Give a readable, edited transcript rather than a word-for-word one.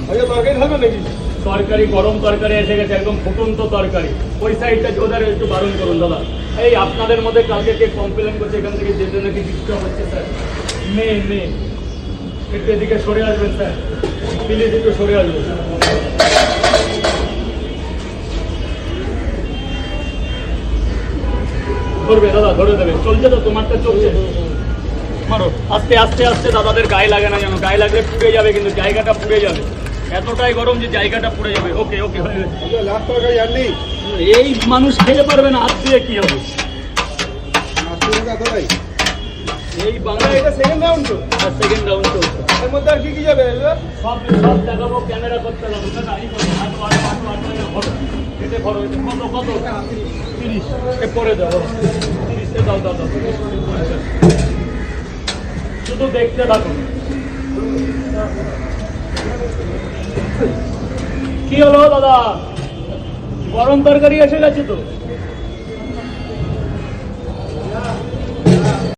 তরকারি খাবে নাকি? তরকারি, গরম তরকারি এসে গেছে, একদম ফুটন্ত তরকারি। ওই সাইডটা ওদের একটু বারণ করুন দাদা। এই আপনাদের মধ্যে কালকে কে কমপ্লেন করছে এখান থেকে যেতে নাকি ডিস্টার্ব হচ্ছে স্যার? মেয়ে একটু এদিকে সরে আসবেন স্যার, প্লিজ একটু সরে আসবেন। ধরবে দাদা, ধরে দেবে। চলছে তো, তোমারটা চলছে, মারো। আস্তে আস্তে আস্তে, দাদাদের গায়ে লাগে না যেন, গায়ে লাগলে পুড়ে যাবে, কিন্তু জায়গাটা পুড়ে যাবে। এতটাই গরম যে জায়গাটা পুড়ে যাবে। ওকে ওকে, হয়ে গেছে। লাস্ট তরকারি আর নেই? এই মানুষ খেতে পারবে না, হাত দিয়ে কি হবে? এতটাই এই বাংলা। এটা সেকেন্ড রাউন্ড তো? আর সেকেন্ড রাউন্ড তো এর মধ্যে আর কি কি যাবে? সব সব দেখাবো, ক্যামেরা করতে হবে। এতে ভরো, এতে কত কত? 30। এ পরে দাও, 30 দাও দাও দাও। শুধু দেখতে থাকুন। কি হলো দাদা, গরম তরকারি এসে গেছে তো?